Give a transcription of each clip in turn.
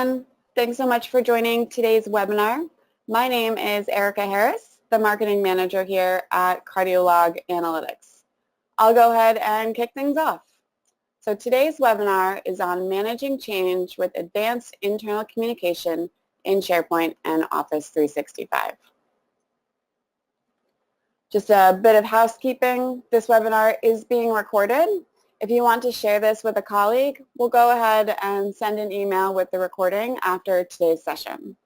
everyone. Thanks so much for joining today's webinar. My name is Erica Harris, the Marketing Manager here at CardioLog Analytics. I'll go ahead and kick things off. So today's webinar is on managing change with advanced internal communication in SharePoint and Office 365. Just a bit of housekeeping. This webinar is being recorded. If you want to share this with a colleague, we'll go ahead and send an email with the recording after today's session.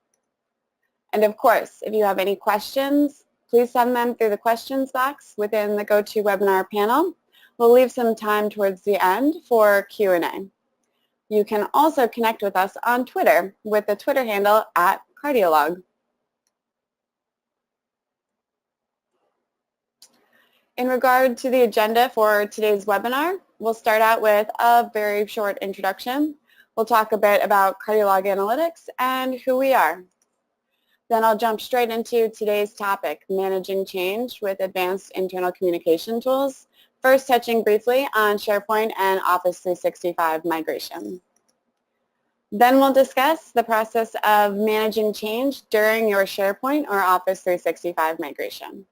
And of course, if you have any questions, please send them through the questions box within the GoToWebinar panel. We'll leave some time towards the end for Q&A. You can also connect with us on Twitter with the Twitter handle @CardioLog. In regard to the agenda for today's webinar, we'll start out with a very short introduction. We'll talk a bit about CardioLog Analytics and who we are. Then I'll jump straight into today's topic, managing change with advanced internal communication tools, first touching briefly on SharePoint and Office 365 migration. Then we'll discuss the process of managing change during your SharePoint or Office 365 migration.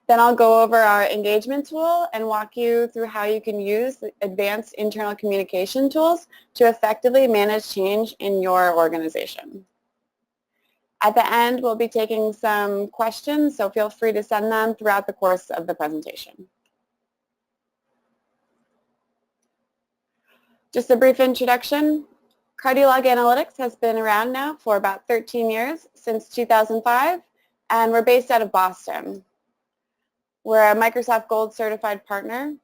Then I'll go over our engagement tool and walk you through how you can use advanced internal communication tools to effectively manage change in your organization. At the end, we'll be taking some questions, so feel free to send them throughout the course of the presentation. Just a brief introduction. CardioLog Analytics has been around now for about 13 years, since 2005, and we're based out of Boston. We're a Microsoft Gold certified partner.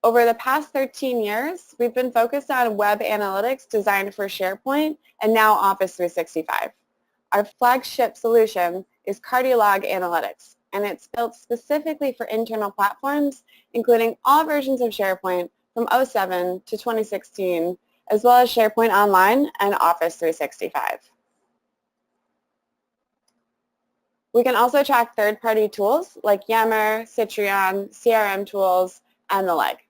Over the past 13 years, we've been focused on web analytics designed for SharePoint and now Office 365. Our flagship solution is CardioLog Analytics, and it's built specifically for internal platforms, including all versions of SharePoint from 2007 to 2016, as well as SharePoint Online and Office 365. We can also track third-party tools like Yammer, Citrion, CRM tools, and the like.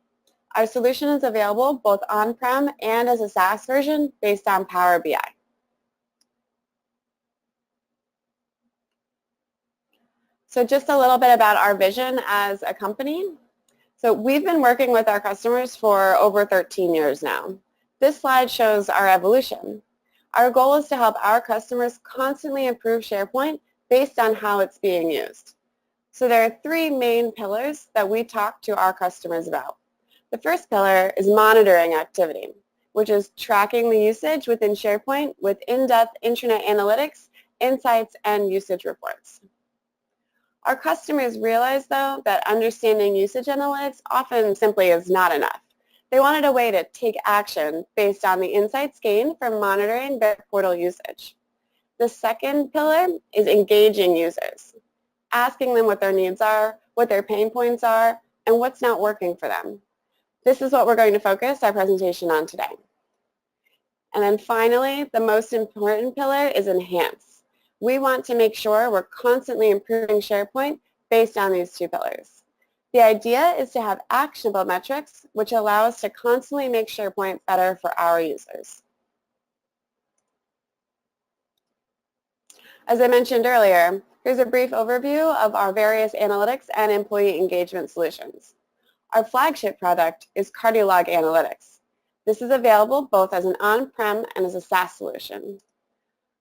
Our solution is available both on-prem and as a SaaS version based on Power BI. So just a little bit about our vision as a company. So we've been working with our customers for over 13 years now. This slide shows our evolution. Our goal is to help our customers constantly improve SharePoint based on how it's being used. So there are three main pillars that we talk to our customers about. The first pillar is monitoring activity, which is tracking the usage within SharePoint with in-depth intranet analytics, insights, and usage reports. Our customers realize, though, that understanding usage analytics often simply is not enough. They wanted a way to take action based on the insights gained from monitoring their portal usage. The second pillar is engaging users, asking them what their needs are, what their pain points are, and what's not working for them. This is what we're going to focus our presentation on today. And then finally, the most important pillar is enhance. We want to make sure we're constantly improving SharePoint based on these two pillars. The idea is to have actionable metrics which allow us to constantly make SharePoint better for our users. As I mentioned earlier, here's a brief overview of our various analytics and employee engagement solutions. Our flagship product is CardioLog Analytics. This is available both as an on-prem and as a SaaS solution.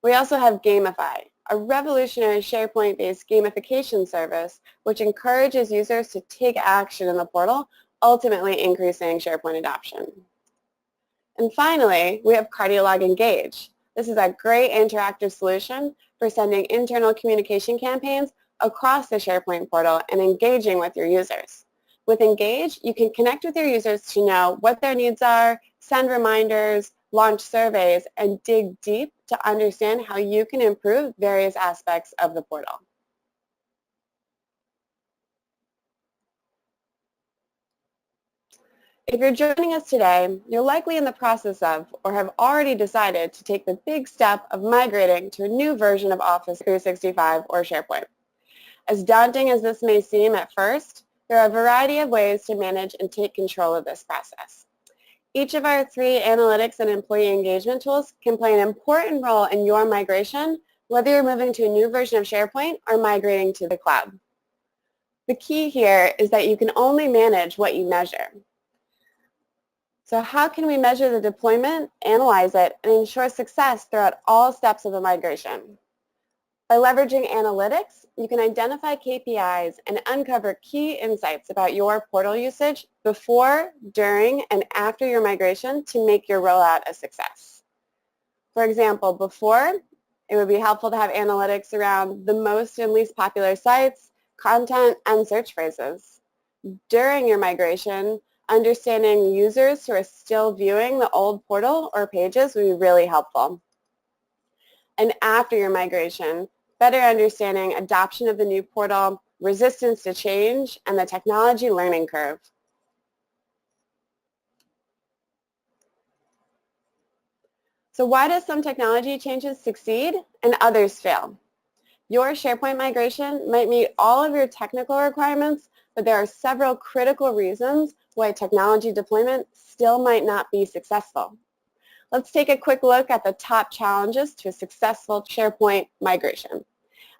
We also have Gamify, a revolutionary SharePoint-based gamification service which encourages users to take action in the portal, ultimately increasing SharePoint adoption. And finally, we have CardioLog Engage. This is a great interactive solution for sending internal communication campaigns across the SharePoint portal and engaging with your users. With Engage, you can connect with your users to know what their needs are, send reminders, launch surveys, and dig deep to understand how you can improve various aspects of the portal. If you're joining us today, you're likely in the process of or have already decided to take the big step of migrating to a new version of Office 365 or SharePoint. As daunting as this may seem at first, there are a variety of ways to manage and take control of this process. Each of our 3 analytics and employee engagement tools can play an important role in your migration, whether you're moving to a new version of SharePoint or migrating to the cloud. The key here is that you can only manage what you measure. So how can we measure the deployment, analyze it, and ensure success throughout all steps of the migration? By leveraging analytics, you can identify KPIs and uncover key insights about your portal usage before, during, and after your migration to make your rollout a success. For example, before, it would be helpful to have analytics around the most and least popular sites, content, and search phrases. During your migration, understanding users who are still viewing the old portal or pages would be really helpful. And after your migration, better understanding adoption of the new portal, resistance to change, and the technology learning curve. So why does some technology changes succeed and others fail? Your SharePoint migration might meet all of your technical requirements, but there are several critical reasons why technology deployment still might not be successful. Let's take a quick look at the top challenges to a successful SharePoint migration.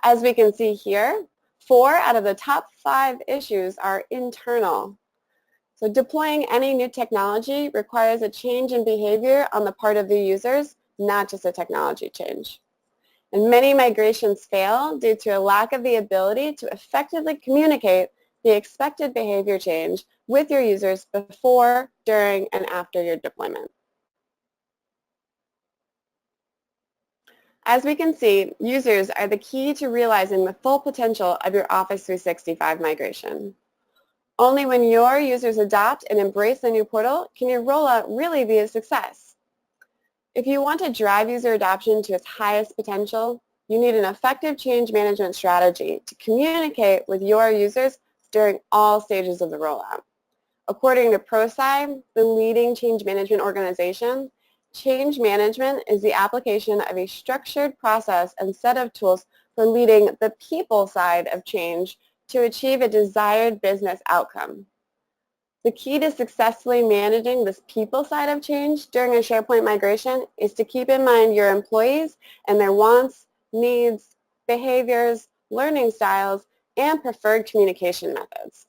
As we can see here, 4 out of the top 5 issues are internal. So deploying any new technology requires a change in behavior on the part of the users, not just a technology change. And many migrations fail due to a lack of the ability to effectively communicate the expected behavior change with your users before, during, and after your deployment. As we can see, users are the key to realizing the full potential of your Office 365 migration. Only when your users adopt and embrace the new portal can your rollout really be a success. If you want to drive user adoption to its highest potential, you need an effective change management strategy to communicate with your users during all stages of the rollout. According to ProSci, the leading change management organization, change management is the application of a structured process and set of tools for leading the people side of change to achieve a desired business outcome. The key to successfully managing this people side of change during a SharePoint migration is to keep in mind your employees and their wants, needs, behaviors, learning styles, and preferred communication methods.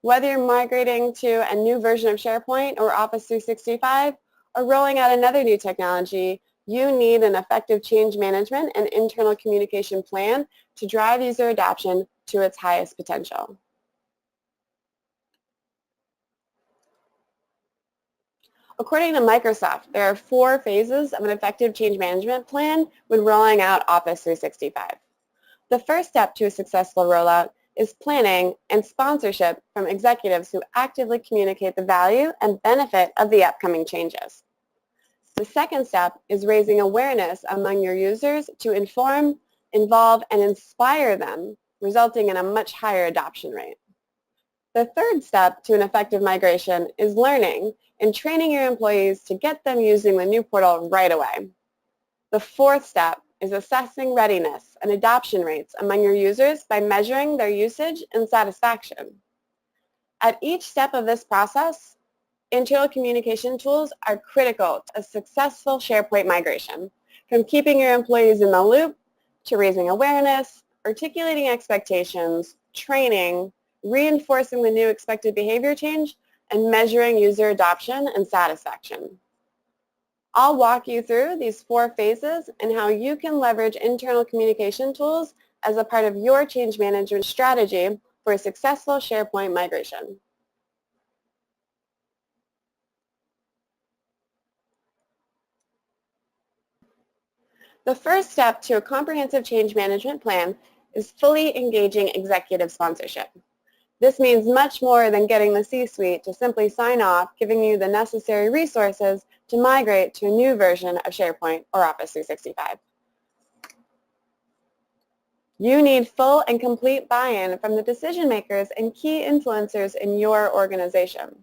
Whether you're migrating to a new version of SharePoint or Office 365 or rolling out another new technology, you need an effective change management and internal communication plan to drive user adoption to its highest potential. According to Microsoft, there are 4 phases of an effective change management plan when rolling out Office 365. The first step to a successful rollout is planning and sponsorship from executives who actively communicate the value and benefit of the upcoming changes. The second step is raising awareness among your users to inform, involve, and inspire them, resulting in a much higher adoption rate. The third step to an effective migration is learning and training your employees to get them using the new portal right away. The fourth step is assessing readiness and adoption rates among your users by measuring their usage and satisfaction. At each step of this process, internal communication tools are critical to a successful SharePoint migration, from keeping your employees in the loop to raising awareness, articulating expectations, training, reinforcing the new expected behavior change, and measuring user adoption and satisfaction. I'll walk you through these 4 phases and how you can leverage internal communication tools as a part of your change management strategy for a successful SharePoint migration. The first step to a comprehensive change management plan is fully engaging executive sponsorship. This means much more than getting the C-suite to simply sign off, giving you the necessary resources to migrate to a new version of SharePoint or Office 365. You need full and complete buy-in from the decision makers and key influencers in your organization.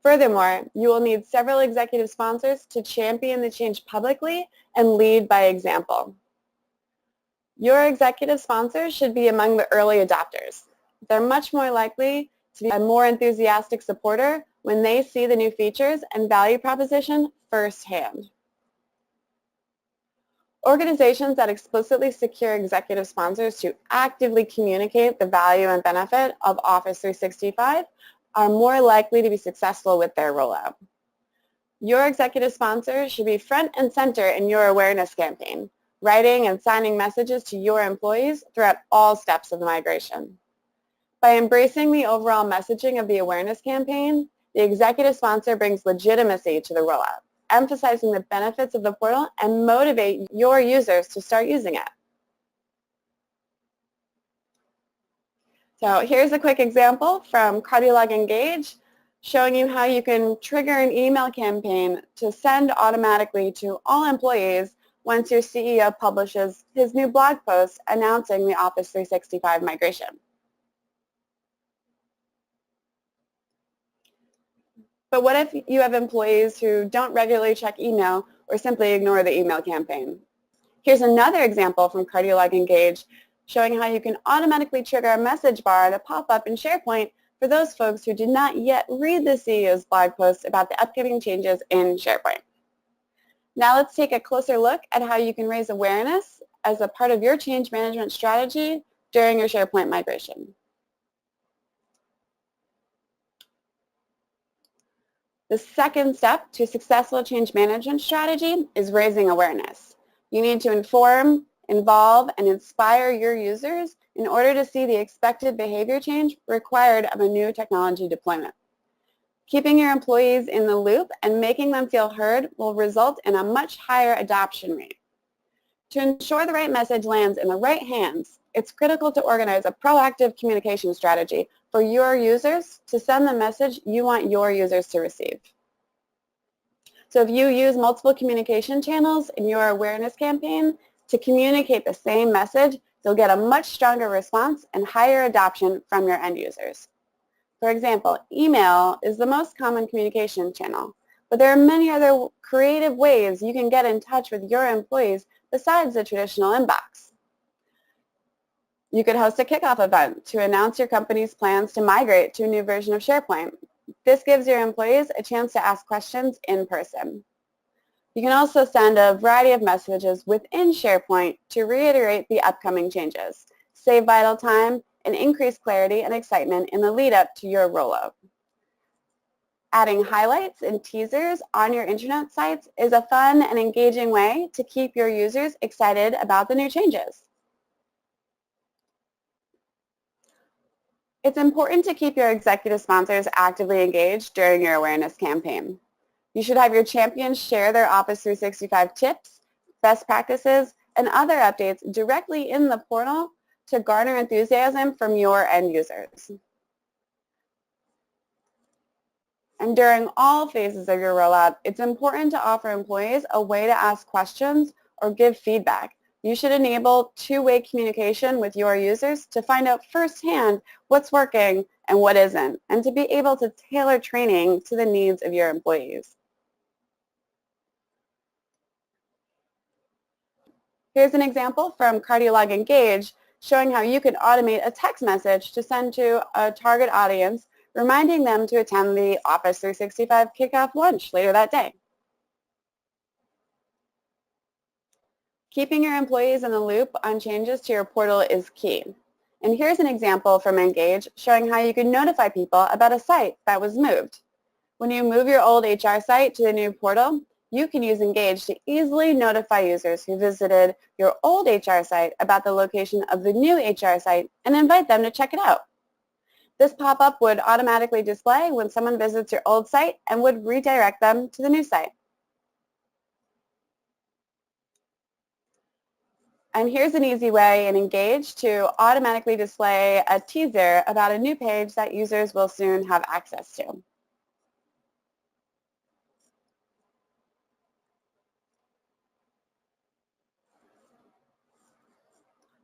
Furthermore, you will need several executive sponsors to champion the change publicly and lead by example. Your executive sponsors should be among the early adopters. They're much more likely to be a more enthusiastic supporter when they see the new features and value proposition firsthand. Organizations that explicitly secure executive sponsors to actively communicate the value and benefit of Office 365 are more likely to be successful with their rollout. Your executive sponsor should be front and center in your awareness campaign, writing and signing messages to your employees throughout all steps of the migration. By embracing the overall messaging of the awareness campaign, the executive sponsor brings legitimacy to the rollout, emphasizing the benefits of the portal and motivate your users to start using it. So here's a quick example from CardioLog Engage showing you how you can trigger an email campaign to send automatically to all employees once your CEO publishes his new blog post announcing the Office 365 migration. But what if you have employees who don't regularly check email or simply ignore the email campaign? Here's another example from CardioLog Engage showing how you can automatically trigger a message bar to pop up in SharePoint for those folks who did not yet read the CEO's blog post about the upcoming changes in SharePoint. Now let's take a closer look at how you can raise awareness as a part of your change management strategy during your SharePoint migration. The second step to a successful change management strategy is raising awareness. You need to inform, involve, and inspire your users in order to see the expected behavior change required of a new technology deployment. Keeping your employees in the loop and making them feel heard will result in a much higher adoption rate. To ensure the right message lands in the right hands, it's critical to organize a proactive communication strategy for your users to send the message you want your users to receive. So if you use multiple communication channels in your awareness campaign to communicate the same message, you'll get a much stronger response and higher adoption from your end users. For example, email is the most common communication channel, but there are many other creative ways you can get in touch with your employees besides the traditional inbox. You could host a kickoff event to announce your company's plans to migrate to a new version of SharePoint. This gives your employees a chance to ask questions in person. You can also send a variety of messages within SharePoint to reiterate the upcoming changes, save vital time, and increase clarity and excitement in the lead up to your rollout. Adding highlights and teasers on your internet sites is a fun and engaging way to keep your users excited about the new changes. It's important to keep your executive sponsors actively engaged during your awareness campaign. You should have your champions share their Office 365 tips, best practices, and other updates directly in the portal to garner enthusiasm from your end users. And during all phases of your rollout, it's important to offer employees a way to ask questions or give feedback. You should enable two-way communication with your users to find out firsthand what's working and what isn't, and to be able to tailor training to the needs of your employees. Here's an example from CardioLog Engage showing how you can automate a text message to send to a target audience, reminding them to attend the Office 365 kickoff lunch later that day. Keeping your employees in the loop on changes to your portal is key. And here's an example from Engage showing how you can notify people about a site that was moved. When you move your old HR site to the new portal, you can use Engage to easily notify users who visited your old HR site about the location of the new HR site and invite them to check it out. This pop-up would automatically display when someone visits your old site and would redirect them to the new site. And here's an easy way in Engage to automatically display a teaser about a new page that users will soon have access to.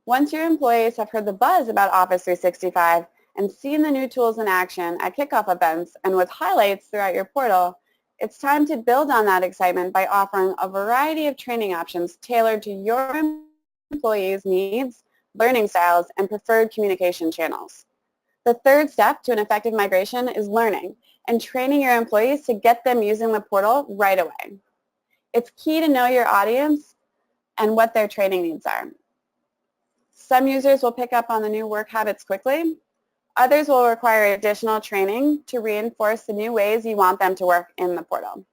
Once your employees have heard the buzz about Office 365 and seen the new tools in action at kickoff events and with highlights throughout your portal, it's time to build on that excitement by offering a variety of training options tailored to your employees' needs, learning styles, and preferred communication channels. The third step to an effective migration is learning and training your employees to get them using the portal right away. It's key to know your audience and what their training needs are. Some users will pick up on the new work habits quickly. Others will require additional training to reinforce the new ways you want them to work in the portal.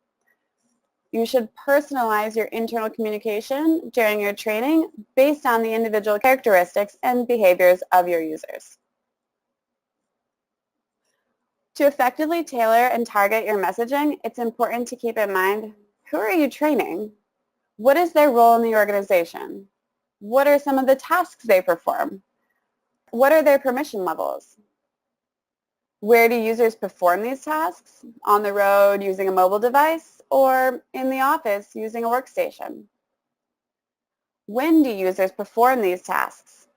You should personalize your internal communication during your training based on the individual characteristics and behaviors of your users. To effectively tailor and target your messaging, it's important to keep in mind, who are you training? What is their role in the organization? What are some of the tasks they perform? What are their permission levels? Where do users perform these tasks? On the road using a mobile device or in the office using a workstation? When do users perform these tasks?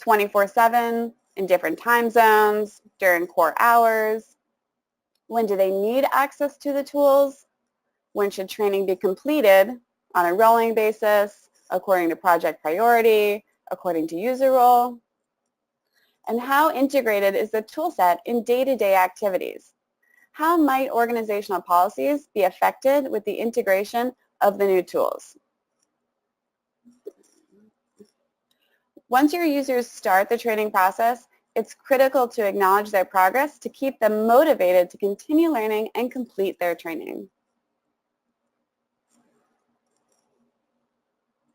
24/7, in different time zones, during core hours? When do they need access to the tools? When should training be completed on a rolling basis, according to project priority, according to user role? And how integrated is the toolset in day-to-day activities? How might organizational policies be affected with the integration of the new tools? Once your users start the training process, it's critical to acknowledge their progress to keep them motivated to continue learning and complete their training.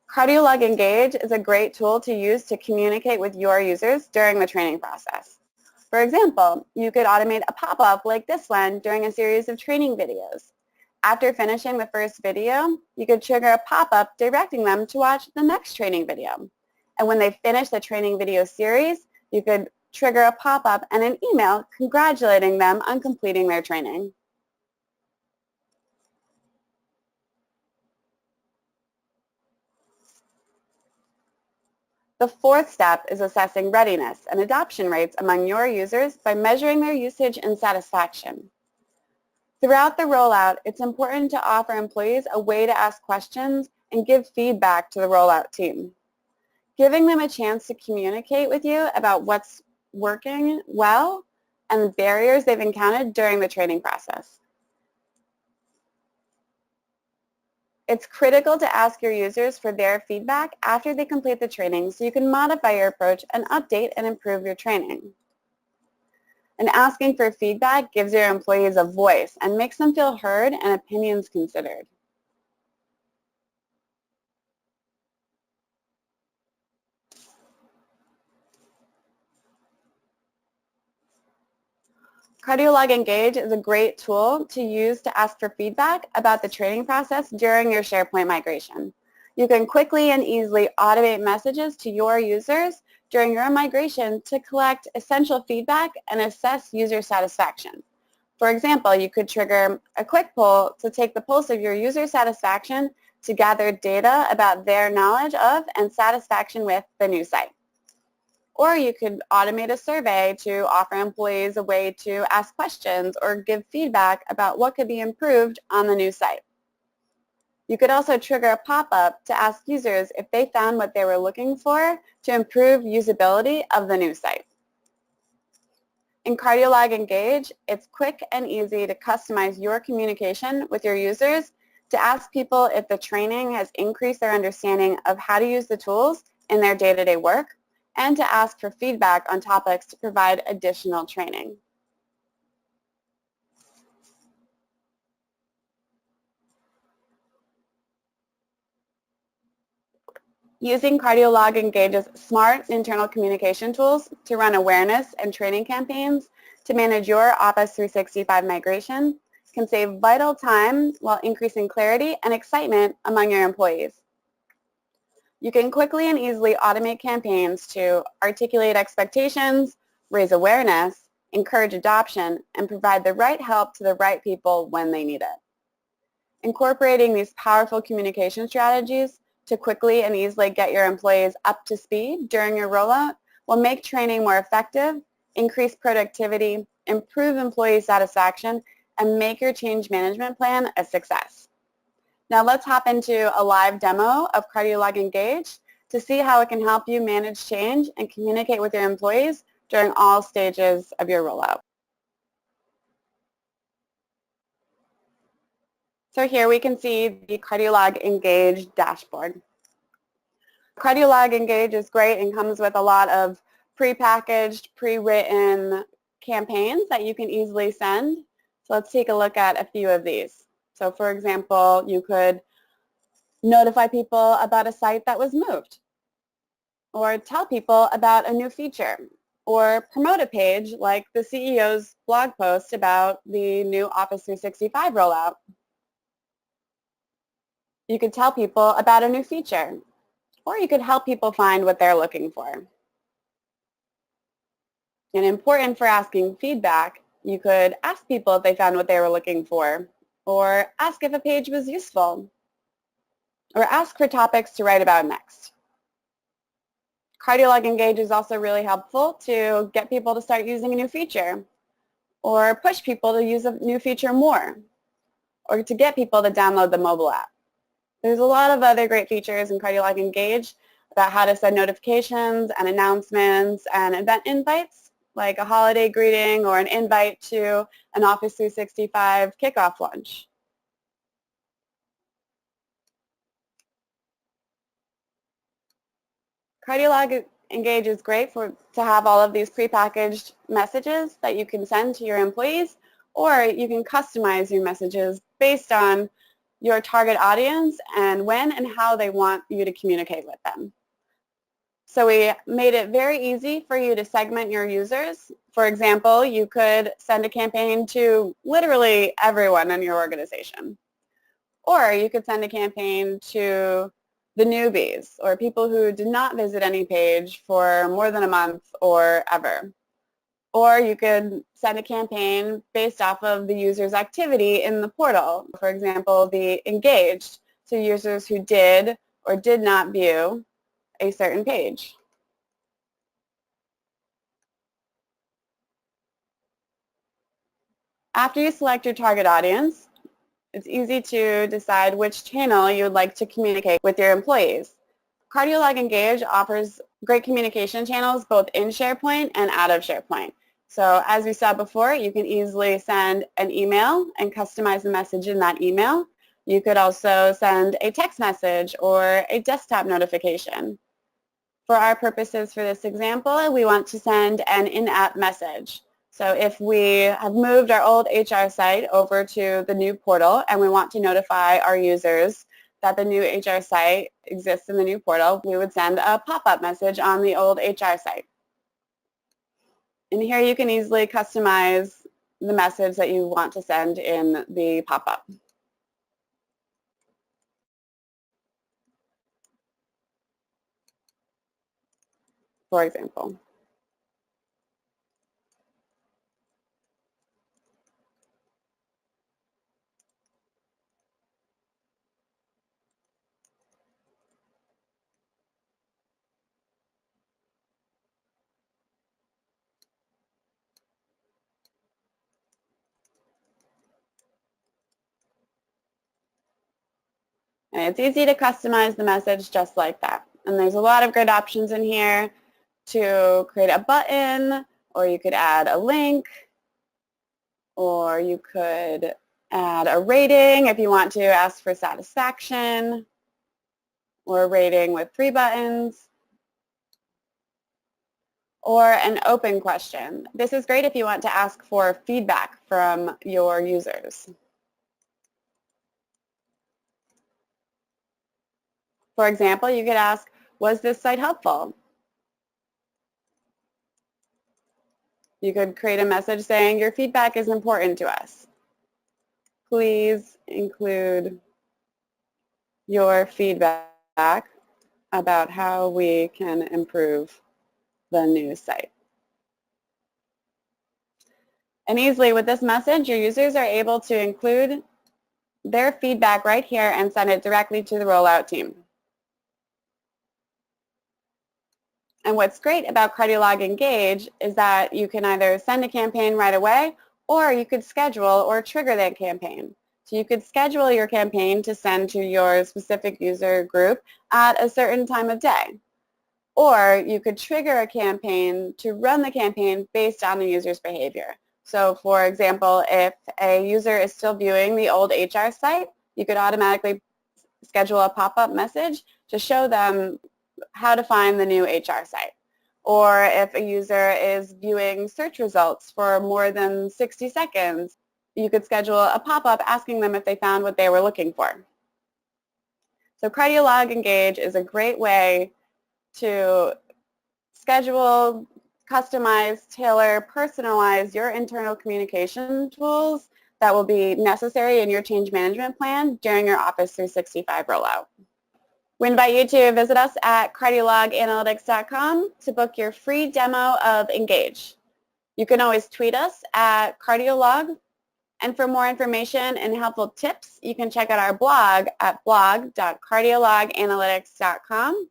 CardioLog Engage is a great tool to use to communicate with your users during the training process. For example, you could automate a pop-up like this one during a series of training videos. After finishing the first video, you could trigger a pop-up directing them to watch the next training video. And when they finish the training video series, you could trigger a pop-up and an email congratulating them on completing their training. The fourth step is assessing readiness and adoption rates among your users by measuring their usage and satisfaction. Throughout the rollout, it's important to offer employees a way to ask questions and give feedback to the rollout team. Giving them a chance to communicate with you about what's working well and the barriers they've encountered during the training process. It's critical to ask your users for their feedback after they complete the training so you can modify your approach and update and improve your training. And asking for feedback gives your employees a voice and makes them feel heard and opinions considered. CardioLog Engage is a great tool to use to ask for feedback about the training process during your SharePoint migration. You can quickly and easily automate messages to your users during your migration to collect essential feedback and assess user satisfaction. For example, you could trigger a quick poll to take the pulse of your user satisfaction to gather data about their knowledge of and satisfaction with the new site. Or you could automate a survey to offer employees a way to ask questions or give feedback about what could be improved on the new site. You could also trigger a pop-up to ask users if they found what they were looking for to improve usability of the new site. In CardioLog Engage, it's quick and easy to customize your communication with your users to ask people if the training has increased their understanding of how to use the tools in their day-to-day work, and to ask for feedback on topics to provide additional training. Using CardioLog Engage's smart internal communication tools to run awareness and training campaigns to manage your Office 365 migration can save vital time while increasing clarity and excitement among your employees. You can quickly and easily automate campaigns to articulate expectations, raise awareness, encourage adoption, and provide the right help to the right people when they need it. Incorporating these powerful communication strategies to quickly and easily get your employees up to speed during your rollout will make training more effective, increase productivity, improve employee satisfaction, and make your change management plan a success. Now let's hop into a live demo of CardioLog Engage to see how it can help you manage change and communicate with your employees during all stages of your rollout. So here we can see the CardioLog Engage dashboard. CardioLog Engage is great and comes with a lot of pre-packaged, pre-written campaigns that you can easily send. So let's take a look at a few of these. So for example, you could notify people about a site that was moved, or tell people about a new feature, or promote a page like the CEO's blog post about the new Office 365 rollout. You could tell people about a new feature, or you could help people find what they're looking for. And important for asking feedback, you could ask people if they found what they were looking for, or ask if a page was useful, or ask for topics to write about next. CardioLog Engage is also really helpful to get people to start using a new feature, or push people to use a new feature more, or to get people to download the mobile app. There's a lot of other great features in CardioLog Engage about how to send notifications and announcements and event invites, like a holiday greeting or an invite to an Office 365 kickoff lunch. CardioLog Engage is great to have all of these prepackaged messages that you can send to your employees, or you can customize your messages based on your target audience and when and how they want you to communicate with them. So we made it very easy for you to segment your users. For example, you could send a campaign to literally everyone in your organization. Or you could send a campaign to the newbies, or people who did not visit any page for more than a month or ever. Or you could send a campaign based off of the user's activity in the portal. For example, the engaged, to users who did or did not view a certain page. After you select your target audience, it's easy to decide which channel you would like to communicate with your employees. CardioLog Engage offers great communication channels both in SharePoint and out of SharePoint. So as we saw before, you can easily send an email and customize the message in that email. You could also send a text message or a desktop notification. For our purposes for this example, we want to send an in-app message. So if we have moved our old HR site over to the new portal and we want to notify our users that the new HR site exists in the new portal, we would send a pop-up message on the old HR site. And here you can easily customize the message that you want to send in the pop-up. For example. And it's easy to customize the message just like that. And there's a lot of great options in here to create a button, or you could add a link, or you could add a rating if you want to ask for satisfaction, or a rating with 3 buttons, or an open question. This is great if you want to ask for feedback from your users. For example, you could ask, was this site helpful? You could create a message saying, your feedback is important to us. Please include your feedback about how we can improve the new site. And easily with this message, your users are able to include their feedback right here and send it directly to the rollout team. And what's great about CardioLog Engage is that you can either send a campaign right away, or you could schedule or trigger that campaign. So you could schedule your campaign to send to your specific user group at a certain time of day. Or you could trigger a campaign to run the campaign based on the user's behavior. So for example, if a user is still viewing the old HR site, you could automatically schedule a pop-up message to show them how to find the new HR site. Or if a user is viewing search results for more than 60 seconds, you could schedule a pop-up asking them if they found what they were looking for. So CardioLog Engage is a great way to schedule, customize, tailor, personalize your internal communication tools that will be necessary in your change management plan during your Office 365 rollout. We invite you to visit us at CardioLogAnalytics.com to book your free demo of Engage. You can always tweet us at CardioLog, and for more information and helpful tips, you can check out our blog at blog.cardiologanalytics.com.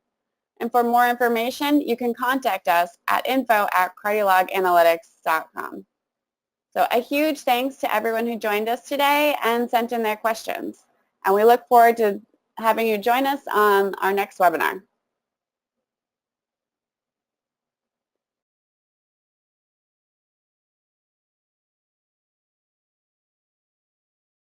And for more information, you can contact us at info@cardiologanalytics.com. So a huge thanks to everyone who joined us today and sent in their questions. And we look forward to having you join us on our next webinar.